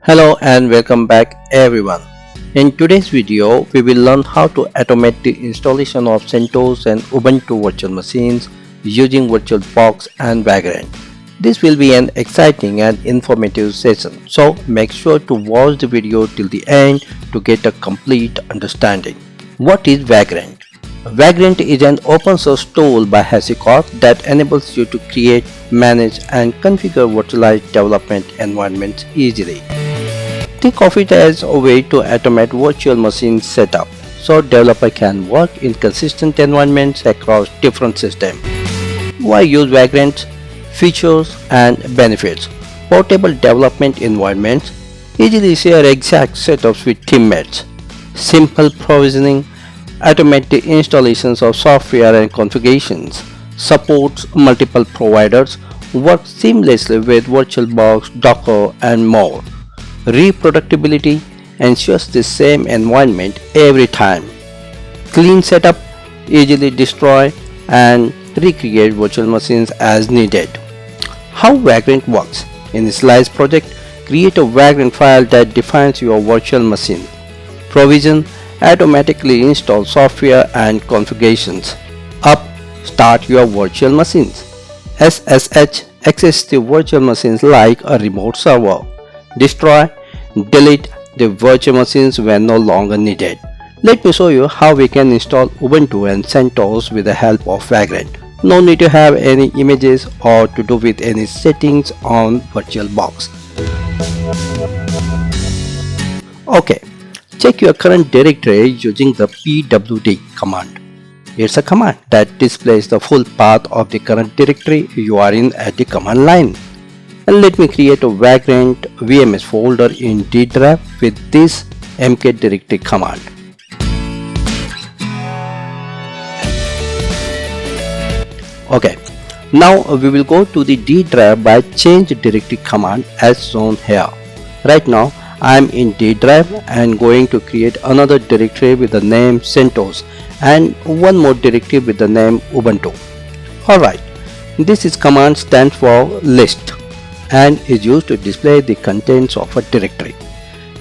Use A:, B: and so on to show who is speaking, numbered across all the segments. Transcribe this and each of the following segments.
A: Hello and welcome back everyone. In today's video, we will learn how to automate the installation of CentOS and Ubuntu virtual machines using VirtualBox and Vagrant. This will be an exciting and informative session, so make sure to watch the video till the end to get a complete understanding. What is Vagrant? Vagrant is an open source tool by HashiCorp that enables you to create, manage and configure virtualized development environments easily. Think of it as a way to automate virtual machine setup so developer can work in consistent environments across different systems. Why use Vagrant? Features and benefits. Portable development environments. Easily share exact setups with teammates. Simple provisioning. Automate the installations of software and configurations. Supports multiple providers. Works seamlessly with VirtualBox, Docker and more. Reproducibility ensures the same environment every time. Clean setup, easily destroy and recreate virtual machines as needed. How Vagrant works? In Slice project, create a Vagrant file that defines your virtual machine. Provision, automatically install software and configurations. Start your virtual machines. SSH, access the virtual machines like a remote server. Destroy, delete the virtual machines when no longer needed. Let me show you how we can install Ubuntu and CentOS with the help of Vagrant. No need to have any images or to do with any settings on VirtualBox. Okay, check your current directory using the pwd command. It's a command that displays the full path of the current directory you are in at the command line. And let me create a Vagrant VMS folder in D drive with this mk directory command. Okay, now we will go to the D drive by change directory command as shown here. Right now I am in D drive and going to create another directory with the name CentOS and one more directory with the name Ubuntu. Alright, this is command stands for list and is used to display the contents of a directory.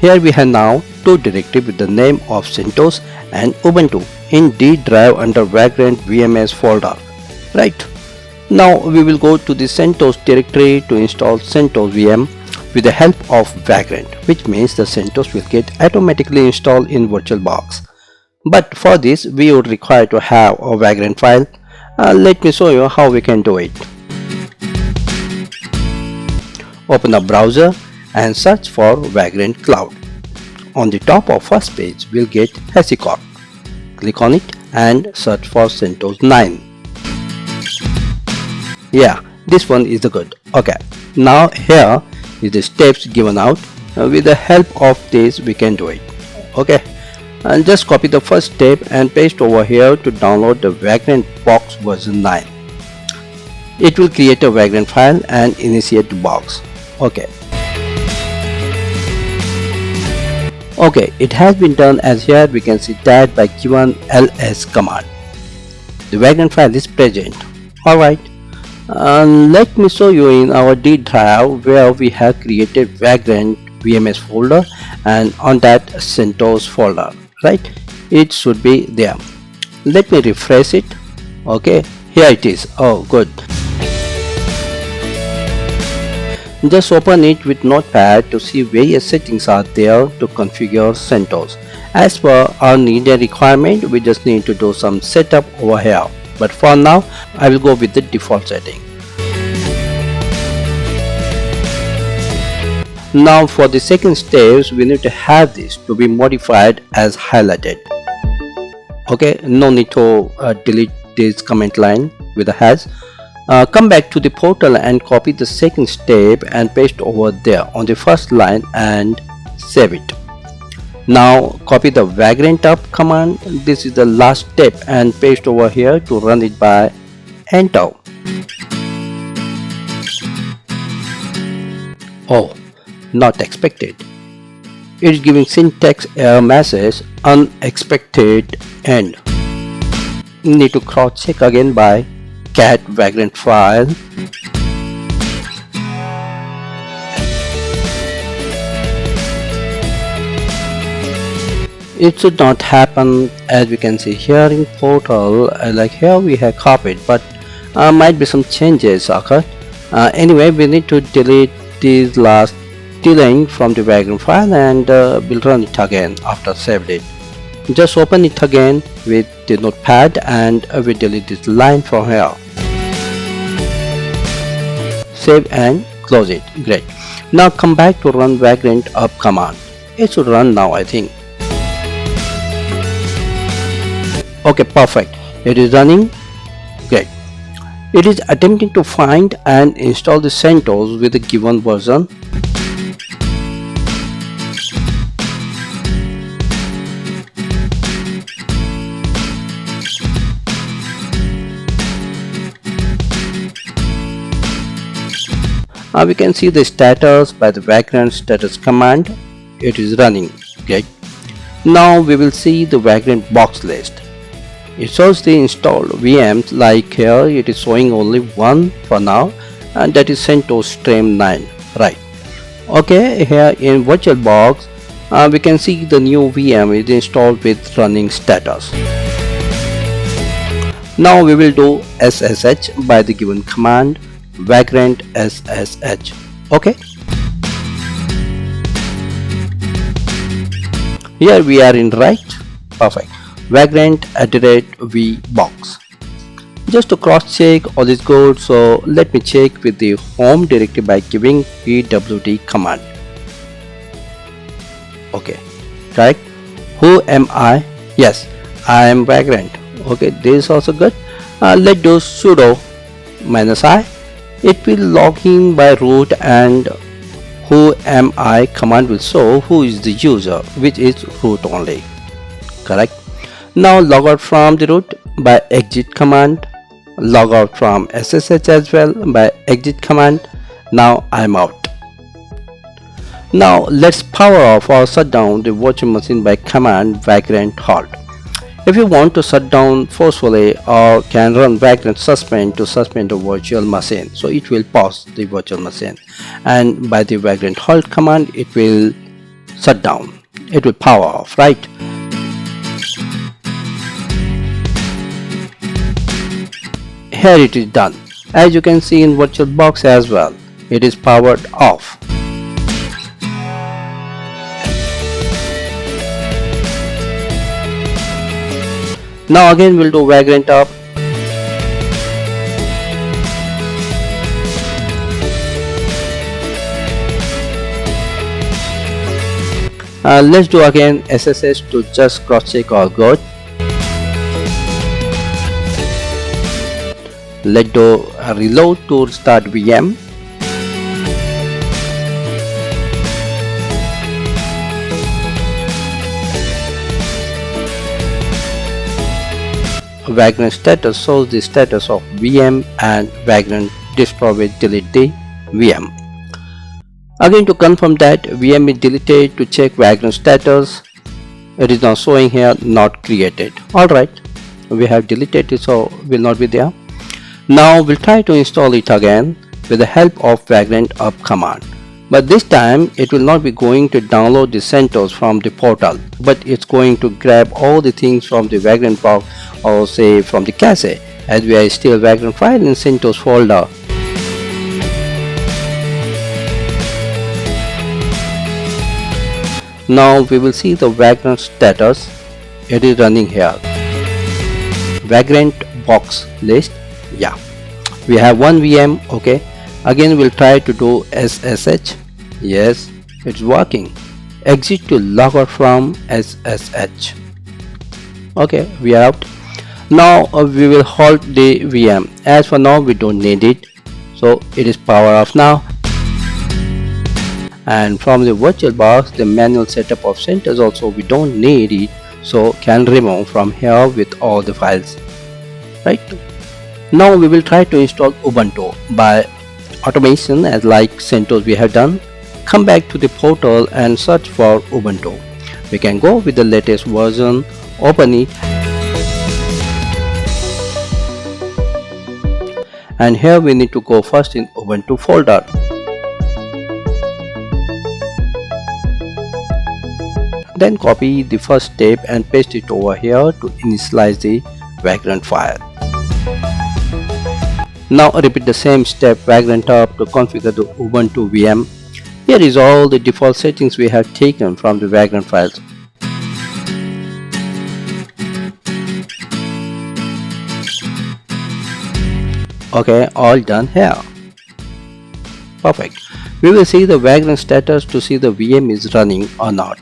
A: Here we have now two directories with the name of CentOS and Ubuntu in D drive under Vagrant VMS folder. Right. Now we will go to the CentOS directory to install CentOS VM with the help of Vagrant, which means the CentOS will get automatically installed in VirtualBox. But for this we would require to have a Vagrantfile. Let me show you how we can do it. Open a browser and search for Vagrant Cloud. On the top of first page we'll get HashiCorp. Click on it and search for CentOS 9. Yeah, this one is the good. Okay, now here is the steps given out. With the help of this we can do it. Okay, and just copy the first step and paste over here to download the Vagrant box version 9. It will create a Vagrant file and initiate the box. Okay, it has been done, as here we can see that by given ls command. The Vagrant file is present. Alright, let me show you in our D drive where we have created Vagrant VMS folder and on that CentOS folder. Right, it should be there. Let me refresh it. Okay, here it is. Oh, good. Just open it with Notepad to see various settings are there to configure CentOS. As per our need and requirement, we just need to do some setup over here. But for now, I will go with the default setting. Now for the second steps, we need to have this to be modified as highlighted. Okay, no need to delete this comment line with a hash. Come back to the portal and copy the second step and paste over there on the first line and save it. Now copy the Vagrant up command. This is the last step and paste over here to run it by enter. Oh, not expected. It is giving syntax error message unexpected end. Need to cross check again by cat Vagrantfile. it should not happen. As we can see here in portal, like here we have copied, but might be some changes occurred. Anyway, we need to delete these last two lines from the Vagrantfile, and we'll run it again after saved it. Just open it again with the notepad, and we delete this line from here. Save and close it. Great. Now come back to run Vagrant up command. It should run now, I think. Okay, perfect. It is running. Great. It is attempting to find and install the CentOS with the given version. We can see the status by the Vagrant status command. It is running. Okay. Now we will see the Vagrant box list. It shows the installed VMs, like here it is showing only one for now, and that is CentOS Stream 9. Right. Okay, here in VirtualBox we can see the new VM is installed with running status. Now we will do SSH by the given command Vagrant SSH. Okay. Here we are in right. Perfect. Vagrant @vbox. Just to cross check all is good, so let me check with the home directory by giving pwd command. Okay, correct. Who am I? Yes, I am Vagrant. Okay, this is also good. Let's do sudo -i. It will log in by root, and who am I command will show who is the user, which is root only. Correct. Now log out from the root by exit command. Log out from SSH as well by exit command. Now I'm out. Now let's power off or shut down the virtual machine by command Vagrant halt. If you want to shut down forcefully, or can run Vagrant suspend to suspend the virtual machine, so it will pause the virtual machine, and by the Vagrant halt command it will shut down. It will power off, right? Here it is done. As you can see in VirtualBox as well, it is powered off. Now again we'll do Vagrant up. Let's do again SSH to just cross check all good. Let's do a reload to start VM. Vagrant status shows the status of VM, and Vagrant destroy will delete the VM. Again, to confirm that VM is deleted, to check Vagrant status, it is now showing here not created. Alright, we have deleted it, so will not be there. Now we'll try to install it again with the help of Vagrant up command. But this time it will not be going to download the CentOS from the portal, but it's going to grab all the things from the Vagrant box, or say from the cache, as we are still Vagrantfile in CentOS folder. Now we will see the Vagrant status. It is running here. Vagrant box list. Yeah, we have one VM. Okay, again we'll try to do SSH. Yes, it's working. Exit to log out from SSH. Okay, we are out. Now we will halt the VM. As for now we don't need it, so it is power off now. And from the VirtualBox, the manual setup of CentOS also we don't need it, so can remove from here with all the files. Right. Now we will try to install Ubuntu by automation, as like CentOS we have done. Come back to the portal and search for Ubuntu. We can go with the latest version, open it, and here we need to go first in Ubuntu folder. Then copy the first step and paste it over here to initialize the Vagrantfile. Now repeat the same step Vagrant up to configure the Ubuntu VM. Here is all the default settings we have taken from the Vagrant files. Okay, all done here. Perfect. We will see the Vagrant status to see the VM is running or not.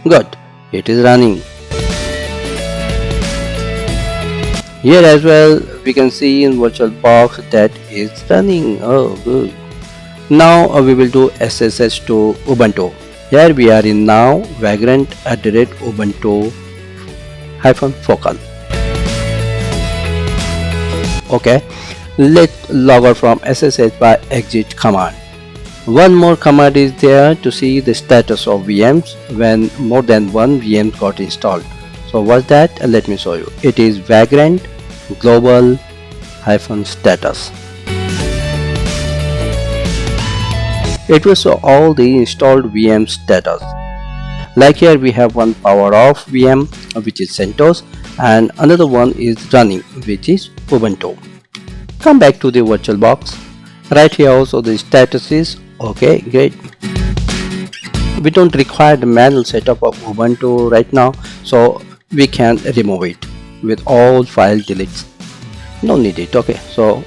A: Good, it is running. Here as well we can see in VirtualBox that is running. Oh good. Now we will do SSH to Ubuntu. Here we are in now Vagrant@Ubuntu-focal. Okay, let's log out from SSH by exit command. One more command is there to see the status of VMs when more than one VM got installed. So what's that? Let me show you. It is Vagrant global-status. It will show all the installed VM status. Like here we have one power off VM which is CentOS and another one is running which is Ubuntu. Come back to the VirtualBox. Right here also the status is okay, great. We don't require the manual setup of Ubuntu right now, so we can remove it with all file deletes. No need it. Okay, so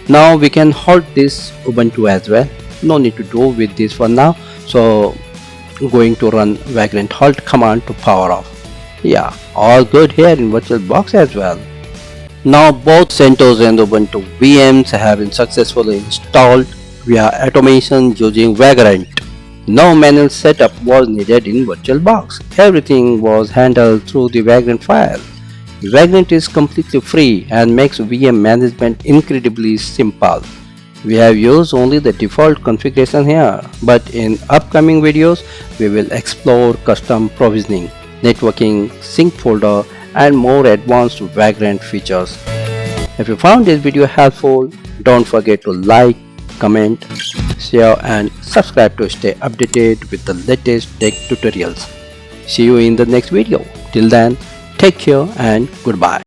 A: now we can halt this Ubuntu as well. No need to do with this for now. So going to run Vagrant halt command to power off. Yeah, all good here in VirtualBox as well. Now both CentOS and Ubuntu VMs have been successfully installed via automation using Vagrant. No manual setup was needed in VirtualBox. Everything was handled through the Vagrantfile. Vagrant is completely free and makes VM management incredibly simple. We have used only the default configuration here, but in upcoming videos we will explore custom provisioning, networking, sync folder and more advanced Vagrant features. If you found this video helpful, don't forget to like, comment, share and subscribe to stay updated with the latest tech tutorials. See you in the next video. Till then, take care and goodbye.